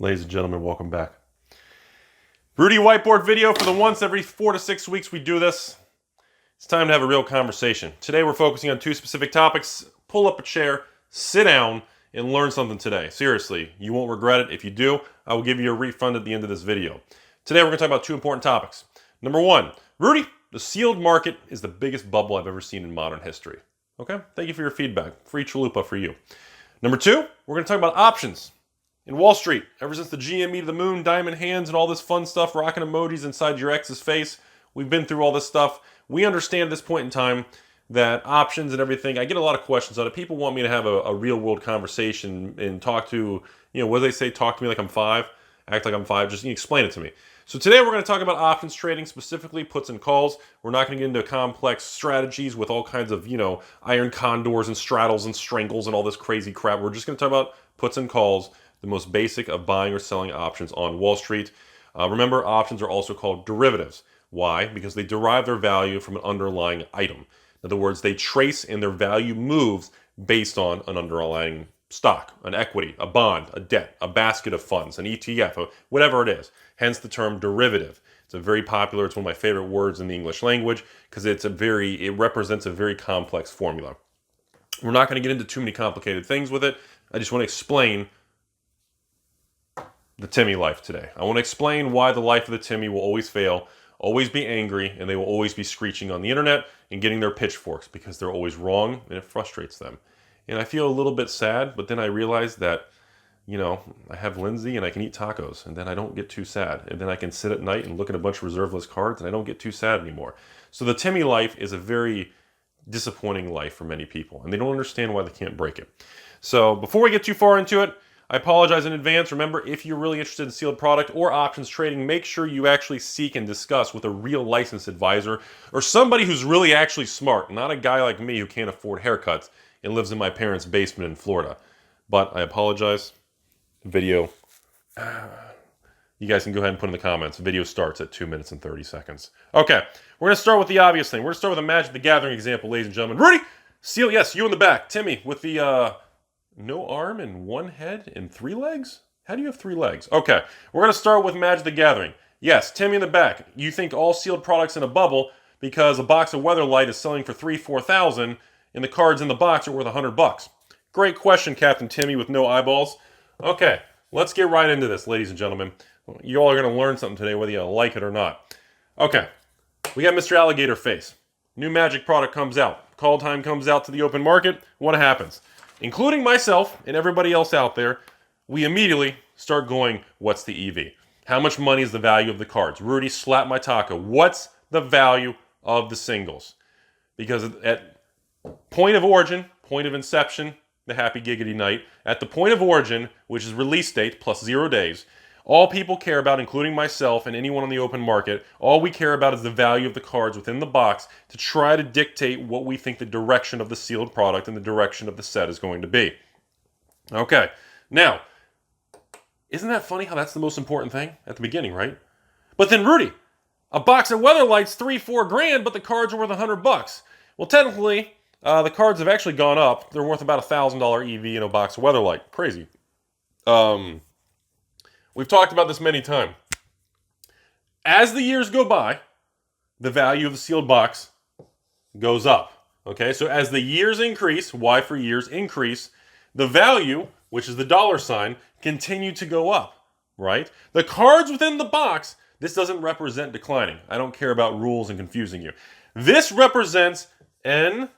Ladies and gentlemen, welcome back. Rudy whiteboard video for the once every 4 to 6 weeks we do this. It's time to have a real conversation. Today we're focusing on two specific topics. Pull up a chair, sit down, and learn something today. Seriously, you won't regret it. If you do, I will give you a refund at the end of this video. Today we're going to talk about two important topics. Number one, Rudy, the sealed market is the biggest bubble I've ever seen in modern history. Okay, thank you for your feedback. Free chalupa for you. Number two, we're going to talk about options. In Wall Street, ever since the GME to the moon, diamond hands, and all this fun stuff, rocking emojis inside your ex's face, we've been through all this stuff. We understand at this point in time that options and everything, I get a lot of questions on it. People want me to have a real-world conversation and talk to, what do they say, talk to me like I'm 5, act like I'm 5, just explain it to me. So today we're going to talk about options trading, specifically puts and calls. We're not going to get into complex strategies with all kinds of, iron condors and straddles and strangles and all this crazy crap. We're just going to talk about puts and calls, the most basic of buying or selling options on Wall Street. Remember, options are also called derivatives. Why? Because they derive their value from an underlying item. In other words, they trace and their value moves based on an underlying stock, an equity, a bond, a debt, a basket of funds, an ETF, whatever it is. Hence the term derivative. It's one of my favorite words in the English language because it represents a very complex formula. We're not going to get into too many complicated things with it. I just want to explain the Timmy life today. I want to explain why the life of the Timmy will always fail, always be angry, and they will always be screeching on the internet and getting their pitchforks because they're always wrong and it frustrates them. And I feel a little bit sad, but then I realize that, I have Lindsay and I can eat tacos and then I don't get too sad. And then I can sit at night and look at a bunch of reserve list cards and I don't get too sad anymore. So the Timmy life is a very disappointing life for many people and they don't understand why they can't break it. So before we get too far into it, I apologize in advance. Remember, if you're really interested in sealed product or options trading, make sure you actually seek and discuss with a real licensed advisor or somebody who's really actually smart, not a guy like me who can't afford haircuts and lives in my parents' basement in Florida. But I apologize. Video. You guys can go ahead and put in the comments. The video starts at 2 minutes and 30 seconds. Okay, we're going to start with the obvious thing. We're going to start with a Magic the Gathering example, ladies and gentlemen. Rudy! Seal, yes, you in the back. Timmy with the... no arm and one head and 3 legs? How do you have 3 legs? Okay, we're going to start with Magic the Gathering. Yes, Timmy in the back. You think all sealed products in a bubble because a box of Weatherlight is selling for $3,000-$4,000 and the cards in the box are worth $100. Great question, Captain Timmy with no eyeballs. Okay, let's get right into this, ladies and gentlemen. You all are going to learn something today, whether you like it or not. Okay, we got Mr. Alligator Face. New Magic product comes out. Kaldheim comes out to the open market. What happens? Including myself and everybody else out there, we immediately start going, what's the EV? How much money is the value of the cards? Rudy, slap my taco. What's the value of the singles? Because at point of origin, point of inception, the happy giggity night, at the point of origin, which is release date plus 0 days, all people care about, including myself and anyone on the open market, all we care about is the value of the cards within the box to try to dictate what we think the direction of the sealed product and the direction of the set is going to be. Okay, now, isn't that funny how that's the most important thing at the beginning, right? But then, Rudy, a box of Weatherlight's $3-4 grand, but the cards are worth $100. Well, technically, the cards have actually gone up. They're worth about $1,000 EV in a box of Weatherlight. Crazy. We've talked about this many times. As the years go by, the value of the sealed box goes up. Okay, so as the years increase, Y for years increase, the value, which is the dollar sign, continue to go up, right? The cards within the box, this doesn't represent declining. I don't care about rules and confusing you. This represents NFG,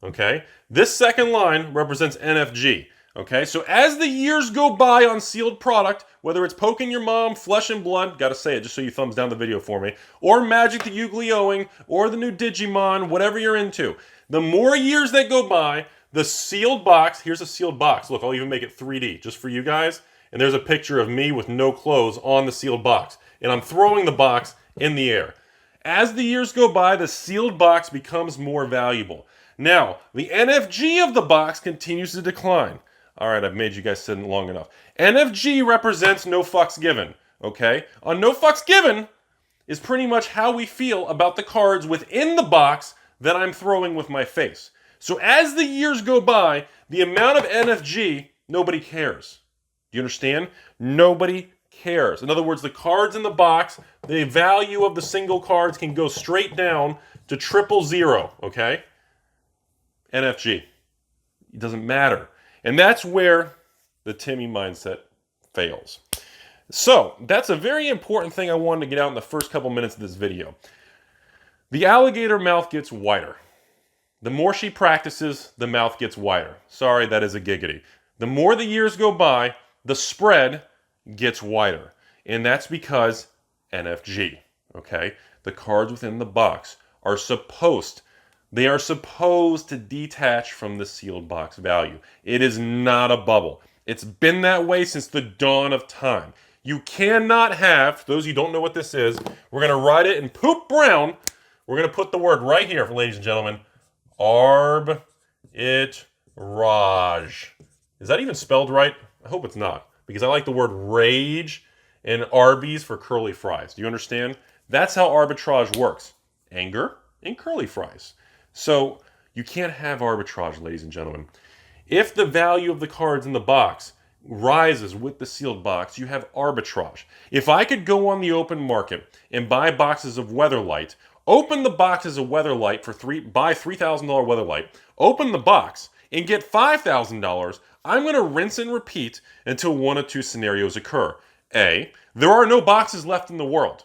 okay? This second line represents NFG. Okay, so as the years go by on sealed product, whether it's Poking Your Mom, Flesh and Blood, gotta say it just so you thumbs down the video for me, or Magic the Yu-Gi-Oh!ing, or the new Digimon, whatever you're into, the more years that go by, the sealed box, here's a sealed box. Look, I'll even make it 3D just for you guys. And there's a picture of me with no clothes on the sealed box. And I'm throwing the box in the air. As the years go by, the sealed box becomes more valuable. Now, the NFG of the box continues to decline. All right, I've made you guys sit long enough. NFG represents no fucks given, okay? On no fucks given is pretty much how we feel about the cards within the box that I'm throwing with my face. So as the years go by, the amount of NFG nobody cares. Do you understand? Nobody cares. In other words, the cards in the box, the value of the single cards can go straight down to 000, okay? NFG. It doesn't matter. And that's where the Timmy mindset fails. So, that's a very important thing I wanted to get out in the first couple minutes of this video. The alligator mouth gets wider. The more she practices, the mouth gets wider. Sorry, that is a giggity. The more the years go by, the spread gets wider. And that's because NFG, okay? The cards within the box are supposed to detach from the sealed box value. It is not a bubble. It's been that way since the dawn of time. You cannot have, for those of you who don't know what this is, we're going to write it in poop brown. We're going to put the word right here, ladies and gentlemen. Arbitrage. Is that even spelled right? I hope it's not, because I like the word rage and Arby's for curly fries. Do you understand? That's how arbitrage works. Anger and curly fries. So you can't have arbitrage, ladies and gentlemen. If the value of the cards in the box rises with the sealed box, you have arbitrage. If I could go on the open market and buy boxes of Weatherlight, open the boxes of Weatherlight buy $3,000 Weatherlight, open the box and get $5,000, I'm going to rinse and repeat until one of two scenarios occur. A, there are no boxes left in the world.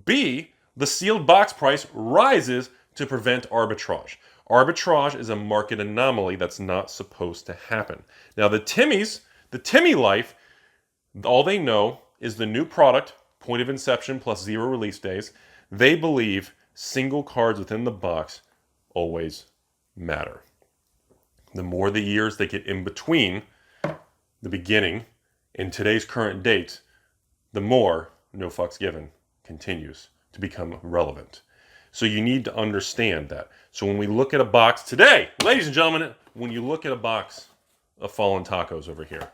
B, the sealed box price rises to prevent arbitrage. Arbitrage is a market anomaly that's not supposed to happen. Now the Timmy life, all they know is the new product, point of inception plus 0 release days. They believe single cards within the box always matter. The more the years they get in between the beginning and today's current date, the more no fucks given continues to become relevant. So you need to understand that. So when we look at a box today, ladies and gentlemen, when you look at a box of fallen tacos over here,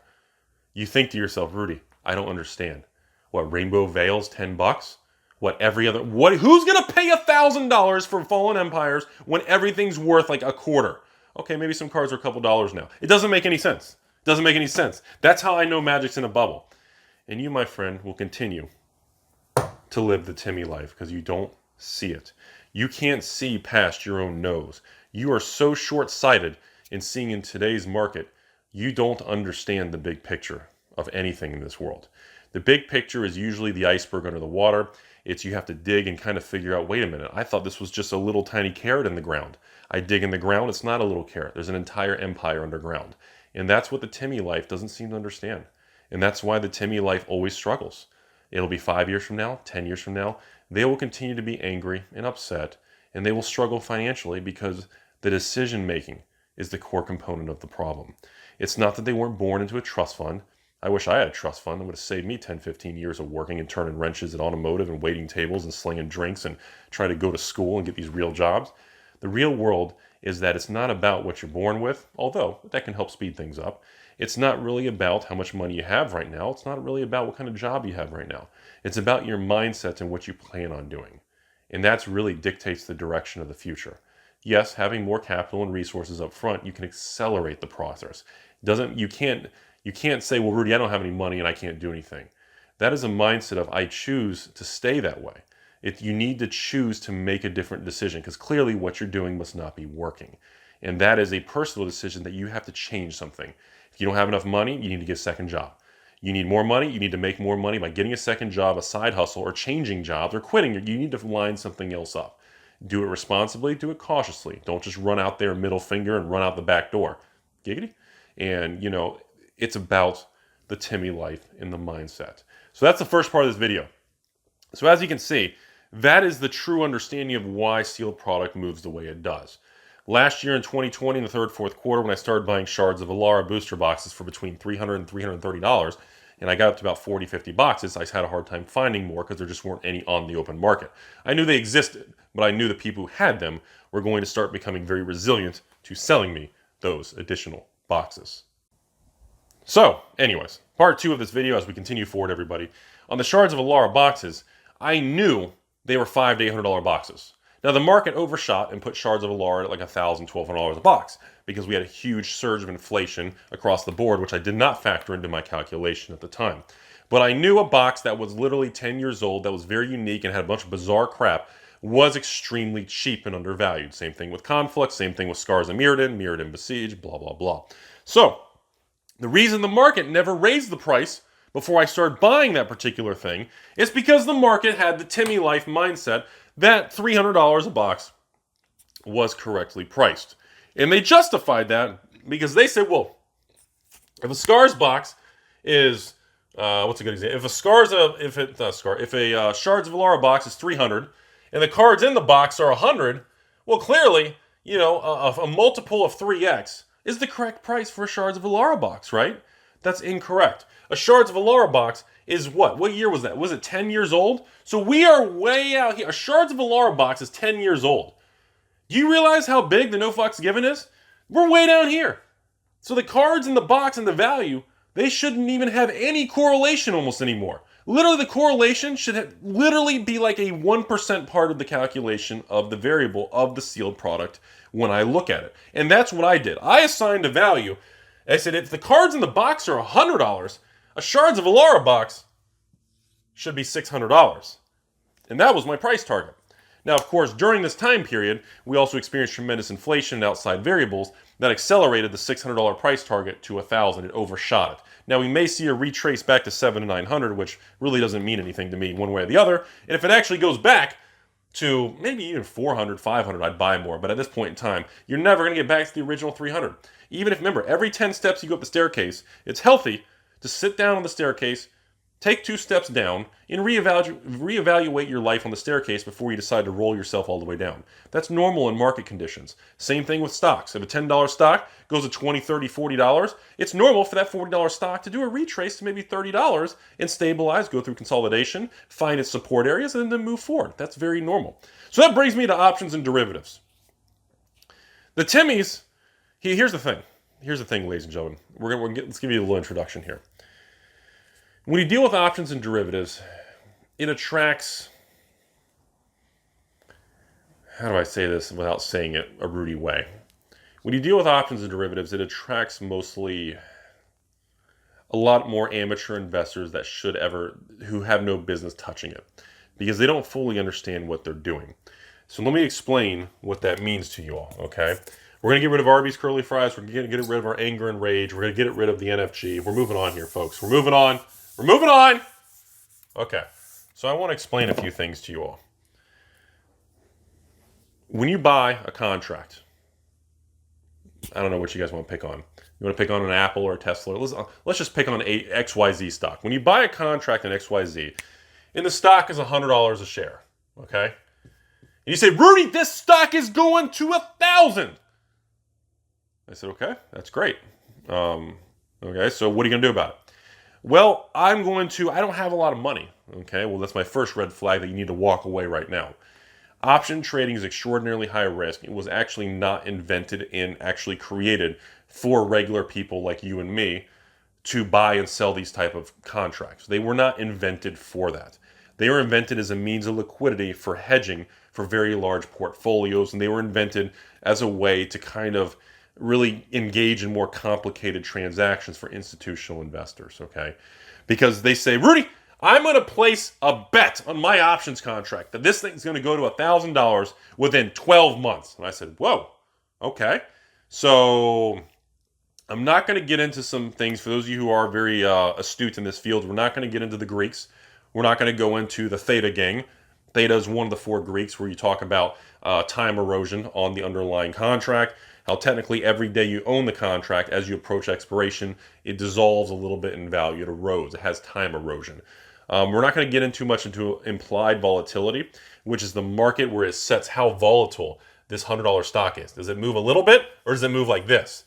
you think to yourself, Rudy, I don't understand. What, Rainbow Veil's $10? Who's gonna pay $1,000 for Fallen Empires when everything's worth like a quarter? Okay, maybe some cards are a couple dollars now. It doesn't make any sense. It doesn't make any sense. That's how I know magic's in a bubble. And you, my friend, will continue to live the Timmy life because you don't see it. You can't see past your own nose. You are so short-sighted in seeing in today's market, you don't understand the big picture of anything in this world. The big picture is usually the iceberg under the water. It's you have to dig and kind of figure out, wait a minute, I thought this was just a little tiny carrot in the ground. I dig in the ground, it's not a little carrot. There's an entire empire underground. And that's what the Timmy life doesn't seem to understand. And that's why the Timmy life always struggles. It'll be 5 years from now, 10 years from now. They will continue to be angry and upset, and they will struggle financially because the decision making is the core component of the problem. It's not that they weren't born into a trust fund. I wish I had a trust fund that would have saved me 10, 15 years of working and turning wrenches at automotive and waiting tables and slinging drinks and trying to go to school and get these real jobs. The real world is that it's not about what you're born with, although that can help speed things up. It's not really about how much money you have right now. It's not really about what kind of job you have right now. It's about your mindset and what you plan on doing. And that's really dictates the direction of the future. Yes, having more capital and resources up front, you can accelerate the process. You can't say, well, Rudy, I don't have any money and I can't do anything. That is a mindset of, I choose to stay that way. You need to choose to make a different decision because clearly what you're doing must not be working. And that is a personal decision that you have to change something. If you don't have enough money, you need to get a second job. You need more money, you need to make more money by getting a second job, a side hustle, or changing jobs, or quitting. You need to line something else up. Do it responsibly, do it cautiously. Don't just run out there middle finger and run out the back door. Giggity? And, it's about the Timmy life and the mindset. So that's the first part of this video. So as you can see, that is the true understanding of why sealed product moves the way it does. Last year in 2020, in the third, fourth quarter, when I started buying shards of Alara booster boxes for between $300 and $330, and I got up to about 40, 50 boxes, I had a hard time finding more because there just weren't any on the open market. I knew they existed, but I knew the people who had them were going to start becoming very resilient to selling me those additional boxes. So, anyways, part 2 of this video as we continue forward, everybody. On the shards of Alara boxes, I knew they were $500 to $800 boxes. Now, the market overshot and put shards of Alara at like $1,000, $1,200 a box because we had a huge surge of inflation across the board, which I did not factor into my calculation at the time. But I knew a box that was literally 10 years old, that was very unique and had a bunch of bizarre crap, was extremely cheap and undervalued. Same thing with Conflict, same thing with Scars of Mirrodin, Mirrodin Besiege, blah, blah, blah. So, the reason the market never raised the price before I started buying that particular thing is because the market had the Timmy Life mindset that $300 a box was correctly priced. And they justified that because they said, well, if a Scars box is, what's a good example? If a Shards of Alara box is 300 and the cards in the box are 100, well, clearly, you know, a multiple of 3x is the correct price for a Shards of Alara box, right? That's incorrect. A Shards of Alara box is what? What year was that? Was it 10 years old? So we are way out here. A Shards of Alara box is 10 years old. Do you realize how big the No Fox Given is? We're way down here. So the cards in the box and the value, they shouldn't even have any correlation almost anymore. Literally, the correlation should literally be like a 1% part of the calculation of the variable of the sealed product when I look at it. And that's what I did. I assigned a value. I said, if the cards in the box are $100, a Shards of Alara box should be $600. And that was my price target. Now, of course, during this time period, we also experienced tremendous inflation and outside variables that accelerated the $600 price target to $1,000. It overshot it. Now, we may see a retrace back to $700 to $900, which really doesn't mean anything to me one way or the other. And if it actually goes back to maybe even $400, $500, I'd buy more. But at this point in time, you're never going to get back to the original $300. Even if, remember, every 10 steps you go up the staircase, it's healthy to sit down on the staircase, take 2 steps down, and reevaluate your life on the staircase before you decide to roll yourself all the way down. That's normal in market conditions. Same thing with stocks. If a $10 stock goes to $20, $30, $40, it's normal for that $40 stock to do a retrace to maybe $30 and stabilize, go through consolidation, find its support areas, and then move forward. That's very normal. So that brings me to options and derivatives. The Timmys, here's the thing. Here's the thing, ladies and gentlemen. Let's give you a little introduction here. When you deal with options and derivatives, it attracts, how do I say this without saying it a Rudy way? When you deal with options and derivatives, it attracts mostly a lot more amateur investors who have no business touching it because they don't fully understand what they're doing. So let me explain what that means to you all, okay? We're going to get rid of Arby's curly fries. We're going to get rid of our anger and rage. We're going to get rid of the NFG. We're moving on here, folks. We're moving on. We're moving on. Okay, so I want to explain a few things to you all. When you buy a contract, I don't know what you guys want to pick on. You want to pick on an Apple or a Tesla? Let's just pick on a XYZ stock. When you buy a contract in XYZ, and the stock is $100 a share, okay? And you say, Rudy, this stock is going to 1,000. I said, okay, that's great. Okay, so what are you going to do about it? Well, I don't have a lot of money. Okay, well, that's my first red flag that you need to walk away right now. Option trading is extraordinarily high risk. It was actually not invented and actually created for regular people like you and me to buy and sell these type of contracts. They were not invented for that. They were invented as a means of liquidity for hedging for very large portfolios, and they were invented as a way to kind of really engage in more complicated transactions for institutional investors, okay? Because they say, Rudy, I'm going to place a bet on my options contract that this thing's going to go to $1,000 within 12 months. And I said, whoa, okay. So I'm not going to get into some things. For those of you who are very astute in this field, we're not going to get into the Greeks. We're not going to go into the Theta gang. Theta is one of the 4 Greeks where you talk about time erosion on the underlying contract. How technically every day you own the contract, as you approach expiration, it dissolves a little bit in value. It erodes. It has time erosion. We're not going to get into much into implied volatility, which is the market where it sets how volatile this $100 stock is. Does it move a little bit or does it move like this?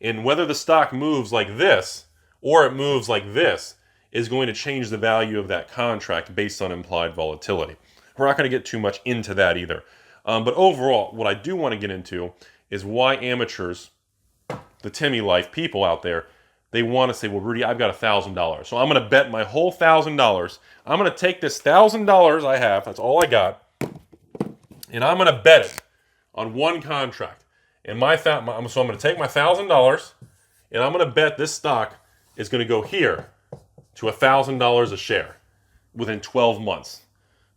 And whether the stock moves like this or it moves like this is going to change the value of that contract based on implied volatility. We're not going to get too much into that either. But overall, what I do want to get into is why amateurs, the Timmy life people out there, they want to say, well, Rudy, I've got $1,000. So I'm going to bet my whole $1,000. I'm going to take this $1,000 I have, that's all I got, and I'm going to bet it on one contract. And so I'm going to take my $1,000, and I'm going to bet this stock is going to go here to $1,000 a share within 12 months.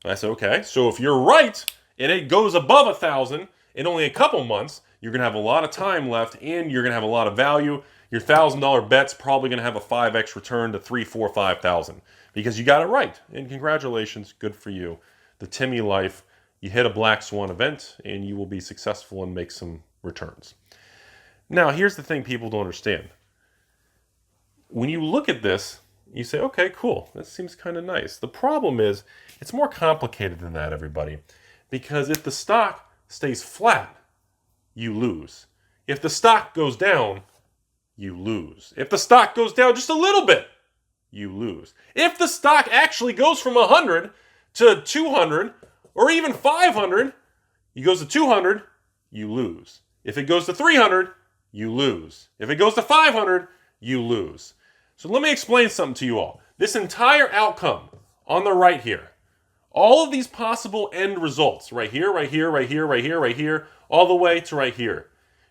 And I said, okay, so if you're right and it goes above 1,000 in only a couple months, you're going to have a lot of time left and you're going to have a lot of value. Your $1,000 bet's probably going to have a 5x return to 3, 4, 5,000 because you got it right. And congratulations, good for you. The Timmy life, you hit a black swan event and you will be successful and make some returns. Now, here's the thing people don't understand. When you look at this, you say, okay, cool, that seems kind of nice. The problem is, it's more complicated than that, everybody. Because if the stock stays flat, you lose. If the stock goes down, you lose. If the stock goes down just a little bit, you lose. If the stock actually goes from 100 to 200, or even 500, it goes to 200, you lose. If it goes to 300, you lose. If it goes to 500, you lose. So let me explain something to you all. This entire outcome on the right here, all of these possible end results, right here, right here, right here, right here, right here, all the way to right here,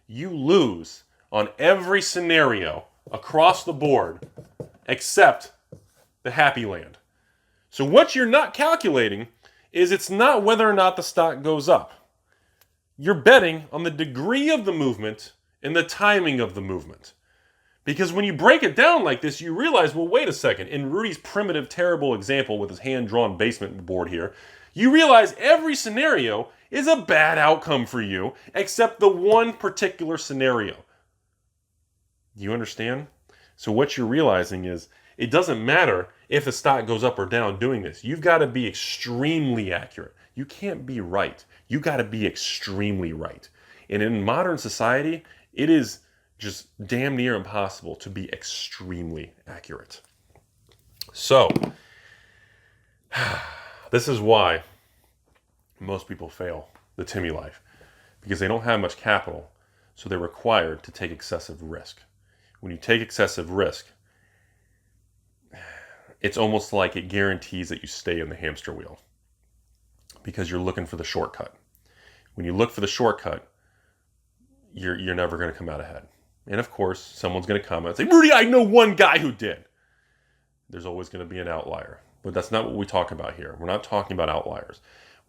you lose on every scenario across the board except the happy land. So what you're not calculating is it's not whether or not the stock goes up. You're betting on the degree of the movement and the timing of the movement. Because when you break it down like this, you realize, well, wait a second. In Rudy's primitive, terrible example with his hand-drawn basement board here, you realize every scenario is a bad outcome for you, except the one particular scenario. Do you understand? So what you're realizing is, it doesn't matter if the stock goes up or down doing this. You've got to be extremely accurate. You can't be right. You got to be extremely right. And in modern society, it is just damn near impossible to be extremely accurate. So, this is why most people fail the Timmy life. Because they don't have much capital, so they're required to take excessive risk. When you take excessive risk, it's almost like it guarantees that you stay in the hamster wheel. Because you're looking for the shortcut. When you look for the shortcut, you're never going to come out ahead. And of course, someone's going to comment and say, Rudy, I know one guy who did. There's always going to be an outlier. But that's not what we talk about here. We're not talking about outliers.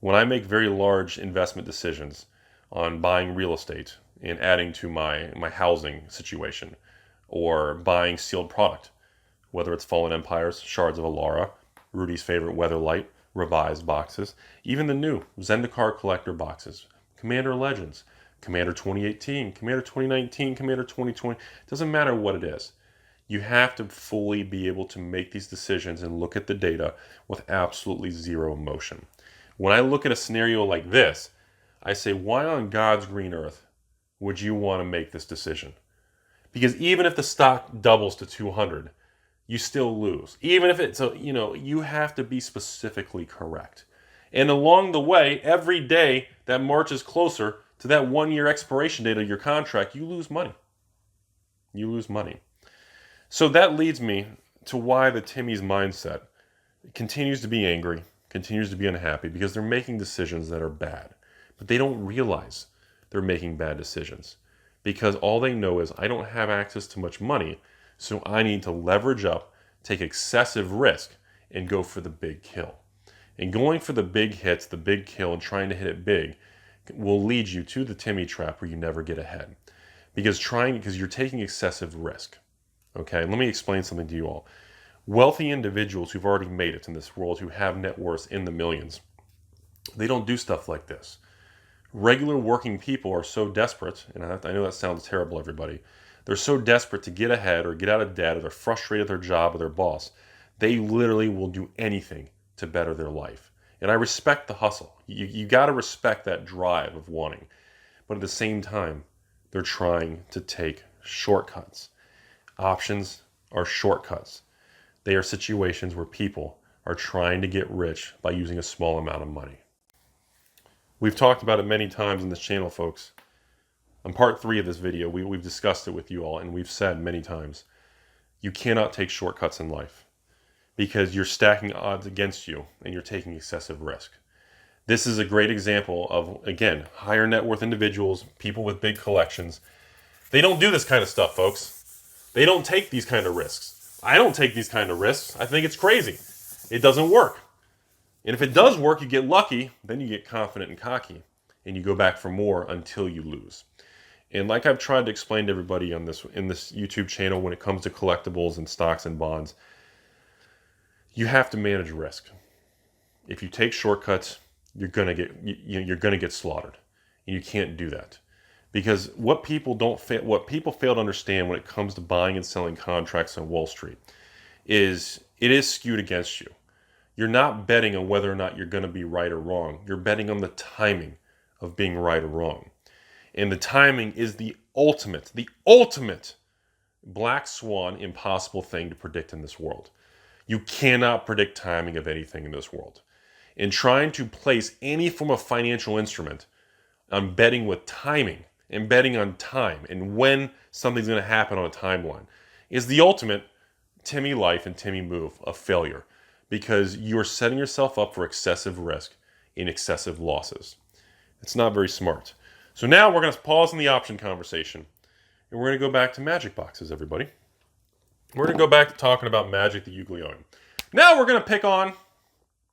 When I make very large investment decisions on buying real estate and adding to my housing situation, or buying sealed product, whether it's Fallen Empires, Shards of Alara, Rudy's favorite Weatherlight, revised boxes, even the new Zendikar collector boxes, Commander Legends, Commander 2018, Commander 2019, Commander 2020, doesn't matter what it is. You have to fully be able to make these decisions and look at the data with absolutely zero emotion. When I look at a scenario like this, I say, why on God's green earth would you want to make this decision? Because even if the stock doubles to 200, you still lose. Even if it's, you have to be specifically correct. And along the way, every day that marches closer to that 1-year expiration date of your contract, you lose money. You lose money. So that leads me to why the Timmy's mindset continues to be angry, continues to be unhappy, because they're making decisions that are bad. But they don't realize they're making bad decisions. Because all they know is, I don't have access to much money, so I need to leverage up, take excessive risk, and go for the big kill. And going for the big hits, the big kill, and trying to hit it big will lead you to the Timmy trap where you never get ahead. Because you're taking excessive risk. Okay, let me explain something to you all. Wealthy individuals who've already made it in this world, who have net worths in the millions, they don't do stuff like this. Regular working people are so desperate, and I know that sounds terrible, everybody. They're so desperate to get ahead or get out of debt, or they're frustrated at their job or their boss. They literally will do anything to better their life. And I respect the hustle. You got to respect that drive of wanting. But at the same time, they're trying to take shortcuts. Options are shortcuts. They are situations where people are trying to get rich by using a small amount of money. We've talked about it many times on this channel, folks. On part 3 of this video, we've discussed it with you all, and we've said many times, you cannot take shortcuts in life because you're stacking odds against you and you're taking excessive risk. This is a great example of, again, higher net worth individuals, people with big collections. They don't do this kind of stuff, folks. They don't take these kind of risks. I don't take these kind of risks. I think it's crazy. It doesn't work. And if it does work, you get lucky, then you get confident and cocky, and you go back for more until you lose. And like I've tried to explain to everybody on this in this YouTube channel, when it comes to collectibles and stocks and bonds, you have to manage risk. If you take shortcuts, you're gonna get slaughtered, and you can't do that. Because what people fail to understand when it comes to buying and selling contracts on Wall Street is it is skewed against you. You're not betting on whether or not you're going to be right or wrong. You're betting on the timing of being right or wrong. And the timing is the ultimate black swan, impossible thing to predict in this world. You cannot predict timing of anything in this world. And trying to place any form of financial instrument on betting with timing and betting on time and when something's going to happen on a timeline is the ultimate Timmy life and Timmy move of failure, because you're setting yourself up for excessive risk and excessive losses. It's not very smart. So now we're going to pause in the option conversation, and we're going to go back to magic boxes, everybody. We're going to go back to talking about Magic the Yu-Gi-Oh! Now we're going to pick on...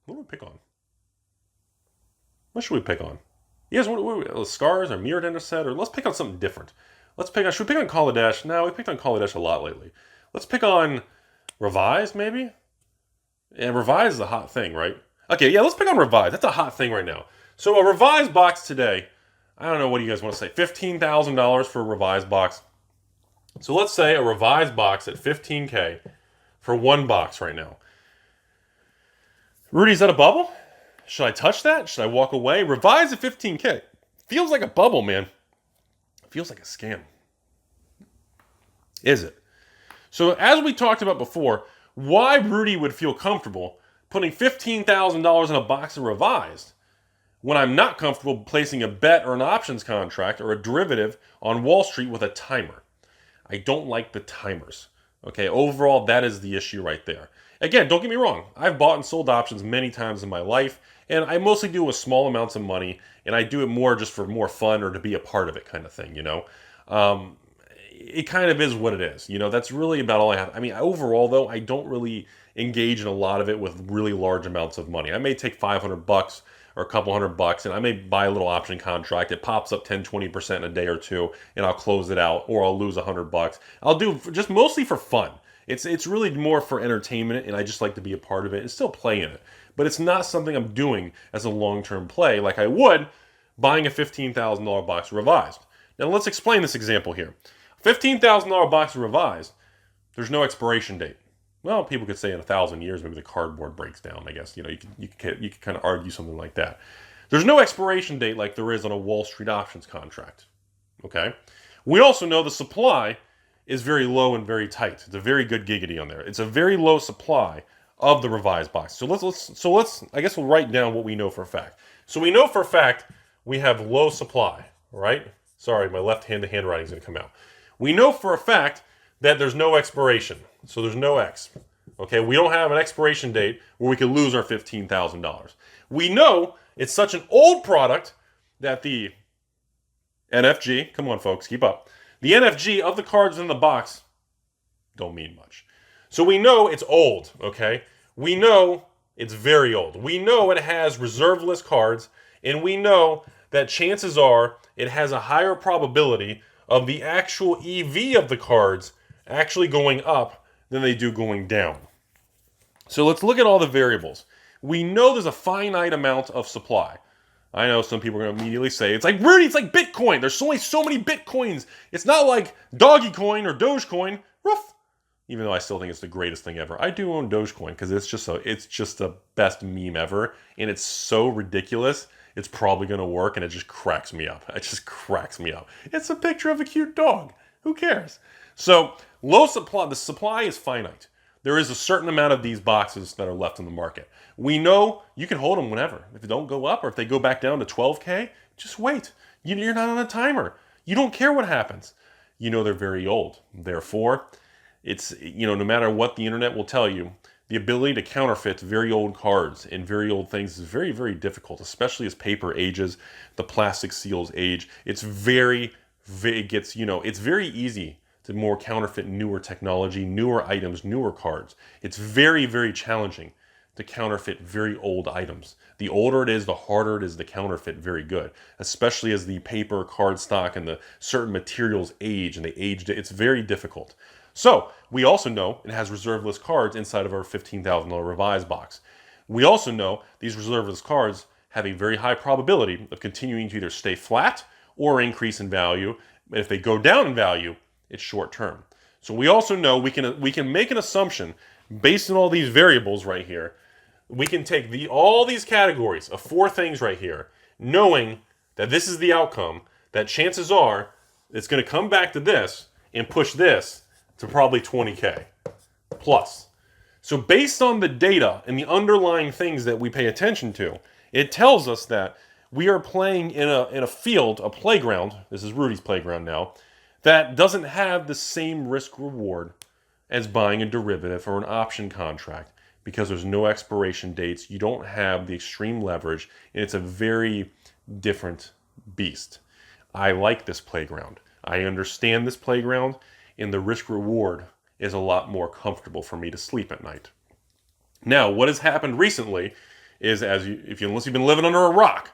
What do we pick on? What should we pick on? You guys want Scars or Mirrored Ender Set? Or let's pick on something different. Should we pick on Kaldheim? No, we picked on Kaldheim a lot lately. Let's pick on Revised, maybe? And Revised is a hot thing, right? Okay, yeah, let's pick on Revised. That's a hot thing right now. So a Revised box today, I don't know what you guys want to say, $15,000 for a Revised box. So let's say a Revised box at $15K for one box right now. Rudy, is that a bubble? Should I touch that? Should I walk away? Revised at $15K. Feels like a bubble, man. Feels like a scam. Is it? So as we talked about before, why Rudy would feel comfortable putting $15,000 in a box of Revised when I'm not comfortable placing a bet or an options contract or a derivative on Wall Street with a timer. I don't like the timers. Okay, overall, that is the issue right there. Again, don't get me wrong. I've bought and sold options many times in my life, and I mostly do it with small amounts of money, and I do it more just for more fun or to be a part of it kind of thing, you know? It kind of is what it is. You know, that's really about all I have. I mean, overall, though, I don't really engage in a lot of it with really large amounts of money. I may take $500 or a couple $100, and I may buy a little option contract. It pops up 10-20% in a day or two, and I'll close it out, or I'll lose $100. I'll do just mostly for fun. It's really more for entertainment, and I just like to be a part of it and still play in it. But it's not something I'm doing as a long-term play like I would buying a $15,000 box Revised. Now let's explain this example here. $15,000 box Revised, there's no expiration date. Well, people could say in 1,000 years, maybe the cardboard breaks down, I guess. You know, you could kind of argue something like that. There's no expiration date like there is on a Wall Street options contract. Okay? We also know the supply is very low and very tight. It's a very good giggity on there. It's a very low supply of the Revised box. So let's I guess we'll write down what we know for a fact. So we know for a fact we have low supply, right? Sorry, my left-handed handwriting is going to come out. We know for a fact that there's no expiration. So there's no X. Okay, we don't have an expiration date where we could lose our $15,000. We know it's such an old product that the NFG, come on folks, keep up. The NFG of the cards in the box don't mean much. So we know it's old, okay? We know it's very old. We know it has reserve list cards, and we know that chances are it has a higher probability of the actual EV of the cards actually going up than they do going down. So let's look at all the variables. We know there's a finite amount of supply. I know some people are going to immediately say, it's like, Rudy, it's like Bitcoin. There's only so many Bitcoins. It's not like Doggy Coin or Dogecoin. Rough. Even though I still think it's the greatest thing ever. I do own Dogecoin because it's just the best meme ever. And it's so ridiculous. It's probably going to work, and it just cracks me up. It just cracks me up. It's a picture of a cute dog. Who cares? So low supply, the supply is finite. There is a certain amount of these boxes that are left in the market. We know you can hold them whenever. If they don't go up or if they go back down to 12K, just wait. You're not on a timer. You don't care what happens. You know they're very old. Therefore, it's, you know, no matter what the internet will tell you, the ability to counterfeit very old cards and very old things is very, very difficult, especially as paper ages, the plastic seals age. It's very, it's very easy to more counterfeit newer technology, newer items, newer cards. It's very, very challenging to counterfeit very old items. The older it is, the harder it is to counterfeit very good, especially as the paper, card stock, and the certain materials age, and they aged it. It's very difficult. So we also know it has reserve list cards inside of our $15,000 revised box. We also know these reserve list cards have a very high probability of continuing to either stay flat or increase in value. And if they go down in value, it's short term. So we also know we can make an assumption based on all these variables right here. We can take all these categories of 4 things right here, knowing that this is the outcome, that chances are it's going to come back to this and push this to probably 20K plus. So based on the data and the underlying things that we pay attention to, it tells us that we are playing in a field, a playground, this is Rudy's playground now, that doesn't have the same risk reward as buying a derivative or an option contract, because there's no expiration dates, you don't have the extreme leverage, and it's a very different beast. I like this playground. I understand this playground, and the risk reward is a lot more comfortable for me to sleep at night. Now, what has happened recently is, unless you've been living under a rock,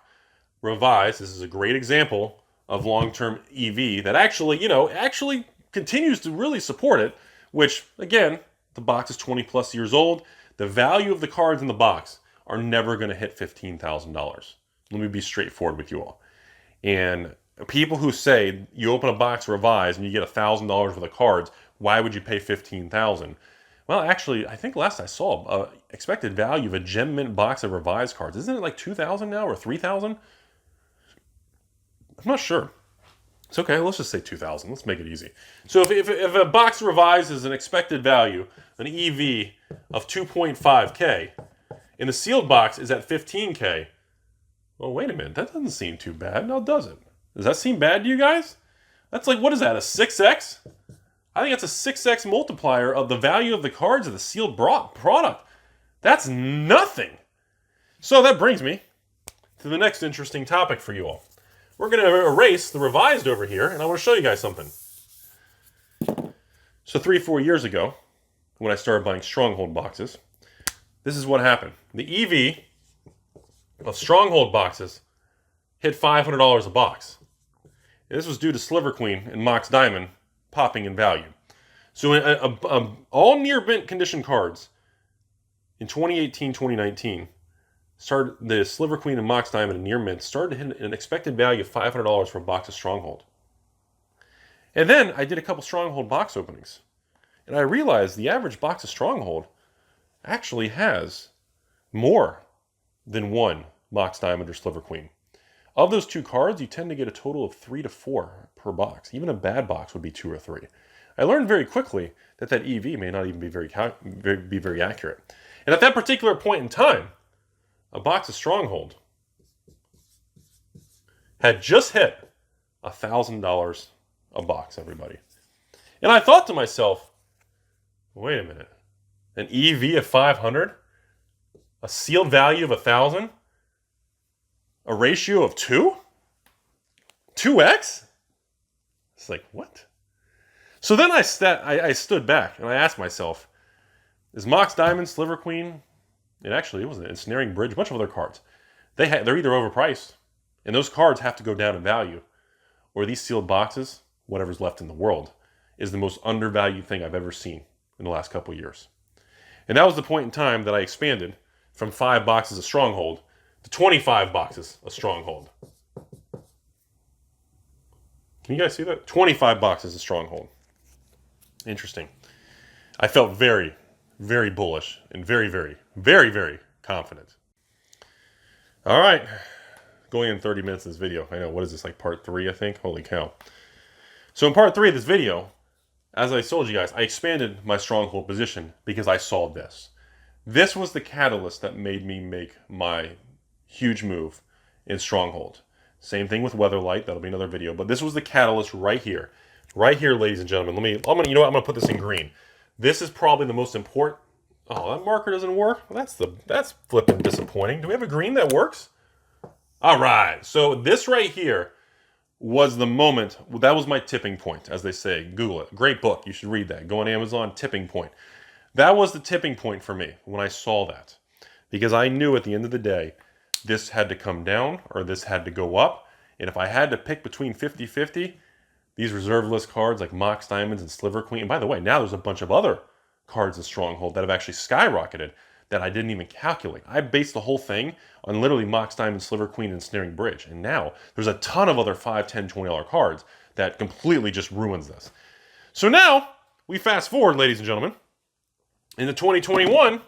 Revise, this is a great example of long-term EV that actually continues to really support it, which, again, the box is 20 plus years old. The value of the cards in the box are never going to hit $15,000. Let me be straightforward with you all. And people who say you open a box Revise and you get $1,000 worth of cards, why would you pay $15,000? Well, actually, I think last I saw, expected value of a Gem Mint box of Revise cards, isn't it like $2,000 now or $3,000? I'm not sure. It's okay, let's just say $2,000. Let's make it easy. So if a box Revise is an expected value, an EV of 2.5K, and the sealed box is at 15K, well, wait a minute, that doesn't seem too bad, now does it? Does that seem bad to you guys? That's like, what is that, a 6X? I think it's a 6X multiplier of the value of the cards of the sealed product. That's nothing. So that brings me to the next interesting topic for you all. We're going to erase the revised over here, and I want to show you guys something. So 3-4 years ago, when I started buying Stronghold boxes, this is what happened. The EV of Stronghold boxes hit $500 a box. And this was due to Sliver Queen and Mox Diamond popping in value. So all near mint condition cards in 2018, 2019, the Sliver Queen and Mox Diamond and near mint started to hit an expected value of $500 for a box of Stronghold. And then I did a couple Stronghold box openings. And I realized the average box of Stronghold actually has more than one Mox Diamond or Sliver Queen. Of those 2 cards, you tend to get a total of 3 to 4 per box. Even a bad box would be 2 or 3. I learned very quickly that EV may not even be very accurate. And at that particular point in time, a box of Stronghold had just hit $1,000 a box, everybody. And I thought to myself, wait a minute, an EV of 500, a sealed value of 1,000, a ratio of 2? 2x? It's like, what? So then I stood back and I asked myself, is Mox Diamond, Sliver Queen, and actually it was an Ensnaring Bridge, a bunch of other cards, they're either overpriced, and those cards have to go down in value, or these sealed boxes, whatever's left in the world, is the most undervalued thing I've ever seen in the last couple of years. And that was the point in time that I expanded from 5 boxes of Stronghold to 25 boxes of Stronghold. Can you guys see that? 25 boxes of Stronghold. Interesting. I felt very, very bullish and very, very, very, very confident. All right. Going in 30 minutes of this video. I know, what is this, like part 3, I think? Holy cow. So in part 3 of this video, as I told you guys, I expanded my Stronghold position because I saw this. This was the catalyst that made me make my huge move in Stronghold. Same thing with Weatherlight, that'll be another video, but this was the catalyst right here. Right here, ladies and gentlemen. I'm gonna put this in green. This is probably the most important Oh, that marker doesn't work? Well, that's flipping disappointing. Do we have a green that works? All right. So this right here was the moment. That was my tipping point, as they say. Google it. Great book. You should read that. Go on Amazon, Tipping Point. That was the tipping point for me when I saw that. Because I knew at the end of the day, this had to come down or this had to go up. And if I had to pick between 50-50, these reserve list cards like Mox Diamonds and Sliver Queen. And by the way, now there's a bunch of other cards in Stronghold that have actually skyrocketed that I didn't even calculate. I based the whole thing on literally Mox Diamond, Sliver Queen, and Snaring Bridge. And now there's a ton of other $5, $10, $20 cards that completely just ruins this. So now we fast forward, ladies and gentlemen, into 2021.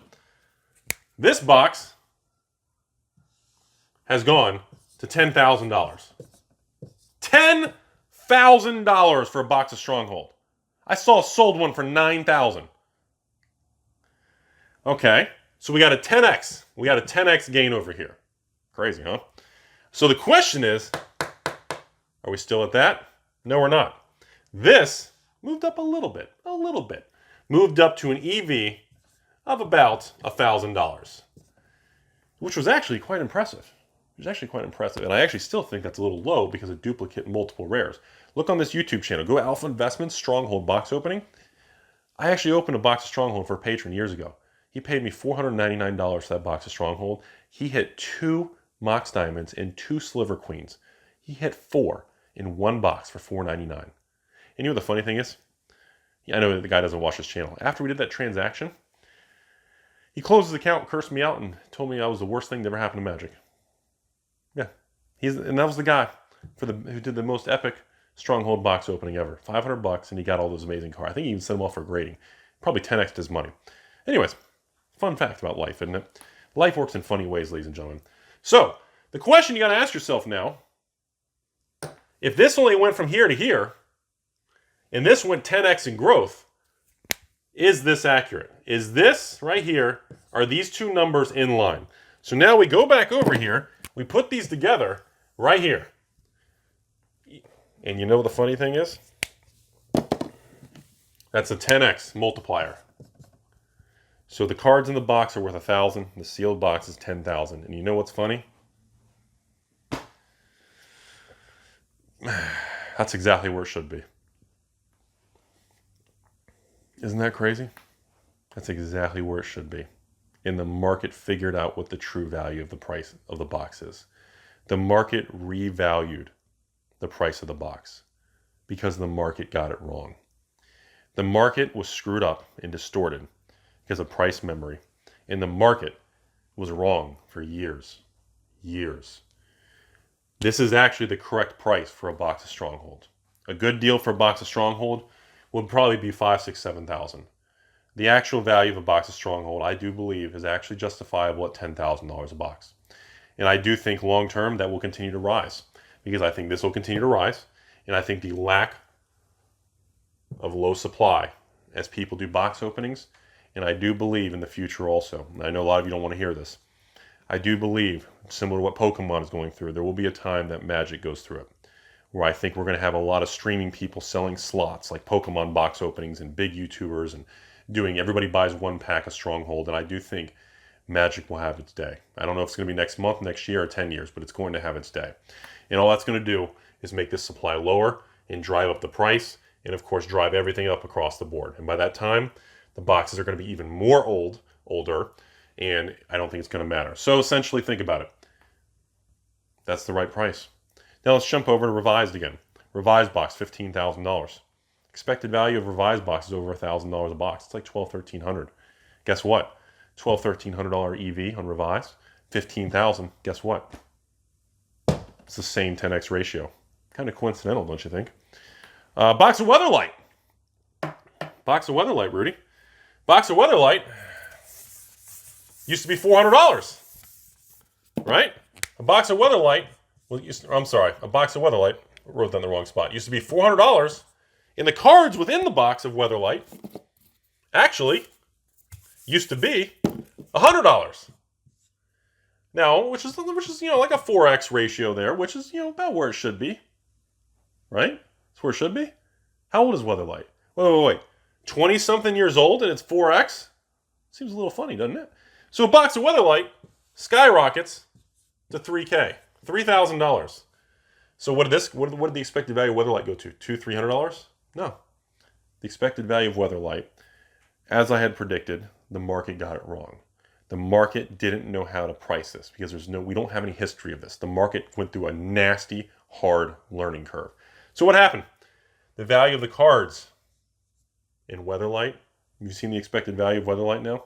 This box has gone to $10,000. $10,000 for a box of Stronghold. I saw a sold one for $9,000. Okay, so we got a 10x. We got a 10x gain over here. Crazy, huh? So the question is, are we still at that? No, we're not. This moved up a little bit. Moved up to an EV of about $1,000, which was actually quite impressive. And I actually still think that's a little low because of duplicate multiple rares. Look on this YouTube channel. Go to Alpha Investments Stronghold box opening. I actually opened a box of Stronghold for a patron years ago. He paid me $499 for that box of Stronghold. He hit 2 Mox Diamonds and 2 Sliver Queens. He hit 4 in one box for $499. And you know what the funny thing is? I know the guy doesn't watch this channel. After we did that transaction, he closed his account, cursed me out, and told me I was the worst thing that ever happened to Magic. Yeah. And that was the guy who did the most epic Stronghold box opening ever. $500 and he got all those amazing cards. I think he even sent them off for grading. Probably 10x'd his money. Anyways, fun fact about life, isn't it? Life works in funny ways, ladies and gentlemen. So, the question you got to ask yourself now, if this only went from here to here, and this went 10x in growth, is this accurate? Is this right here, are these two numbers in line? So now we go back over here, we put these together right here. And you know what the funny thing is? That's a 10x multiplier. So the cards in the box are worth 1,000, the sealed box is 10,000. And you know what's funny? That's exactly where it should be. Isn't that crazy? That's exactly where it should be. And the market figured out what the true value of the price of the box is. The market revalued the price of the box because the market got it wrong. The market was screwed up and distorted because of price memory. And the market was wrong for years. This is actually the correct price for a box of Stronghold. A good deal for a box of Stronghold would probably be $5,000, $6,000, $7,000. The actual value of a box of Stronghold, I do believe, is actually justifiable at $10,000 a box. And I do think long term that will continue to rise because I think this will continue to rise. And I think the lack of low supply as people do box openings, and I do believe in the future also. And I know a lot of you don't want to hear this. I do believe, similar to what Pokemon is going through, there will be a time that Magic goes through it, where I think we're going to have a lot of streaming people selling slots like Pokemon box openings and big YouTubers and doing everybody buys one pack of Stronghold. And I do think Magic will have its day. I don't know if it's going to be next month, next year, or 10 years, but it's going to have its day. And all that's going to do is make this supply lower and drive up the price and, of course, drive everything up across the board. And by that time, the boxes are going to be even more older, and I don't think it's going to matter. So essentially, think about it. That's the right price. Now let's jump over to Revised again. Revised box, $15,000. Expected value of Revised box is over $1,000 a box. It's like $1,200, $1,300. Guess what? $1,200, $1,300 EV on Revised, $15,000. Guess what? It's the same 10x ratio. Kind of coincidental, don't you think? Box of Weatherlight. Box of Weatherlight, Rudy. Box of Weatherlight used to be $400, right? A box of Weatherlight, a box of Weatherlight, wrote down the wrong spot. Used to be $400, and the cards within the box of Weatherlight actually used to be $100. Now, which is like a 4x ratio there, which is about where it should be, right? That's where it should be. How old is Weatherlight? Wait. 20-something years old and it's 4x? Seems a little funny, doesn't it? So a box of Weatherlight skyrockets to $3K, $3,000. So what did the expected value of Weatherlight go to? $200-$300? No. The expected value of Weatherlight, as I had predicted, the market got it wrong. The market didn't know how to price this because we don't have any history of this. The market went through a nasty, hard learning curve. So what happened? The value of the cards in Weatherlight, you've seen the expected value of Weatherlight now?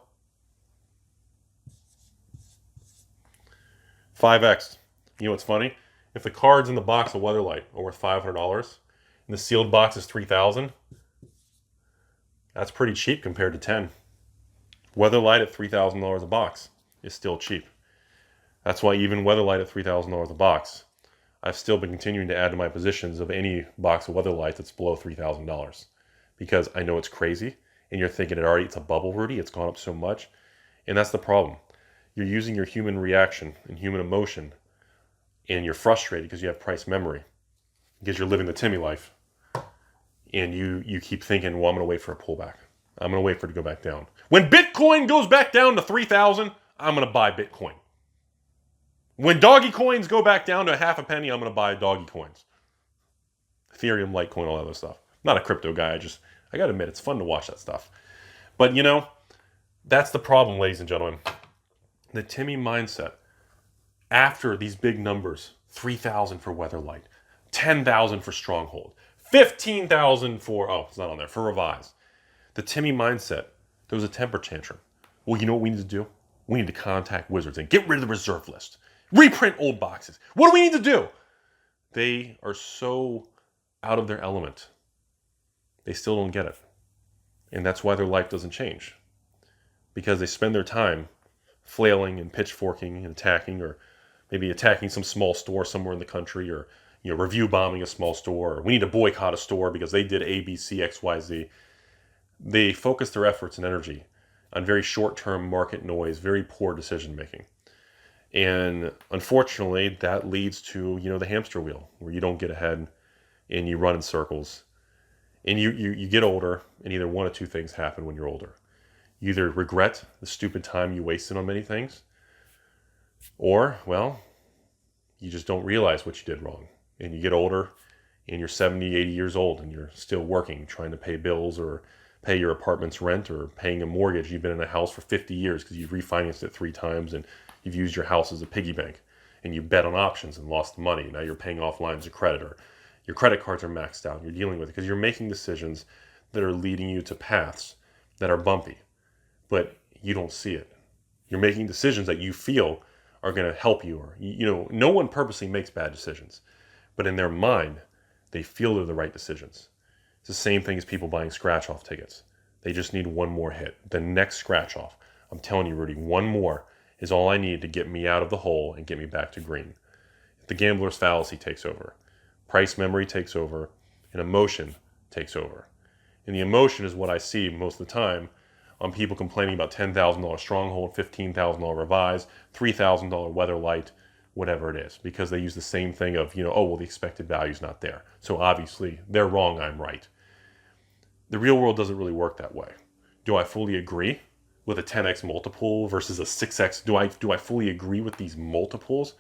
5x. You know what's funny? If the cards in the box of Weatherlight are worth $500 and the sealed box is $3,000, that's pretty cheap compared to 10. Weatherlight at $3,000 a box is still cheap. That's why even Weatherlight at $3,000 a box, I've still been continuing to add to my positions of any box of Weatherlight that's below $3,000 because I know it's crazy and you're thinking it's a bubble, Rudy. It's gone up so much. And that's the problem. You're using your human reaction and human emotion and you're frustrated because you have price memory because you're living the Timmy life. And you keep thinking, well, I'm going to wait for a pullback. I'm going to wait for it to go back down. When Bitcoin goes back down to 3,000, I'm going to buy Bitcoin. When doggy coins go back down to half a penny, I'm going to buy doggy coins. Ethereum, Litecoin, all that other stuff. I'm not a crypto guy. I got to admit, it's fun to watch that stuff. But, that's the problem, ladies and gentlemen. The Timmy mindset, after these big numbers, 3,000 for Weatherlight, 10,000 for Stronghold, 15,000 for, it's not on there, for Revise. The Timmy mindset, there was a temper tantrum. Well, you know what we need to do? We need to contact Wizards and get rid of the reserve list. Reprint old boxes. What do we need to do? They are so out of their element. They still don't get it. And that's why their life doesn't change. Because they spend their time flailing and pitchforking and attacking, or maybe attacking some small store somewhere in the country, or review bombing a small store, or we need to boycott a store because they did A, B, C, X, Y, Z. They focus their efforts and energy on very short-term market noise, very poor decision-making. And unfortunately, that leads to, the hamster wheel, where you don't get ahead and you run in circles. And you get older, and either one of two things happen when you're older. You either regret the stupid time you wasted on many things, or, you just don't realize what you did wrong. And you get older, and you're 70, 80 years old, and you're still working, trying to pay bills, or pay your apartment's rent, or paying a mortgage. You've been in a house for 50 years because you've refinanced it 3 times, and you've used your house as a piggy bank, and you bet on options and lost money. Now you're paying off lines of credit, or your credit cards are maxed out, and you're dealing with it because you're making decisions that are leading you to paths that are bumpy, but you don't see it. You're making decisions that you feel are going to help you, or, no one purposely makes bad decisions, but in their mind, they feel they're the right decisions. It's the same thing as people buying scratch-off tickets. They just need one more hit. The next scratch-off. I'm telling you, Rudy, one more is all I need to get me out of the hole and get me back to green. The gambler's fallacy takes over. Price memory takes over, and emotion takes over. And the emotion is what I see most of the time on people complaining about $10,000 Stronghold, $15,000 Revise, $3,000 Weatherlight, whatever it is, because they use the same thing of, the expected value's not there. So obviously they're wrong, I'm right. The real world doesn't really work that way. Do I fully agree with a 10x multiple versus a 6x? Do I fully agree with these multiples?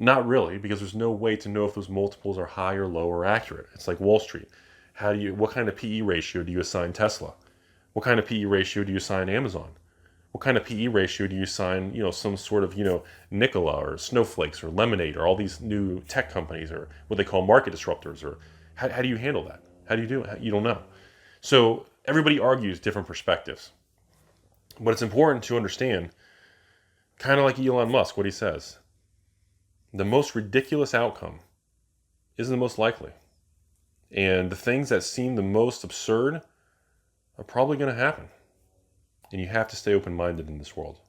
Not really, because there's no way to know if those multiples are high or low or accurate. It's like Wall Street. What kind of PE ratio do you assign Tesla? What kind of PE ratio do you assign Amazon? What kind of PE ratio do you assign, some sort of, Nikola or Snowflakes or Lemonade or all these new tech companies, or what they call market disruptors? Or how do you handle that? How do you do it? You don't know. So everybody argues different perspectives. But it's important to understand, kind of like Elon Musk, what he says. The most ridiculous outcome is the most likely. And the things that seem the most absurd are probably going to happen. And you have to stay open-minded in this world.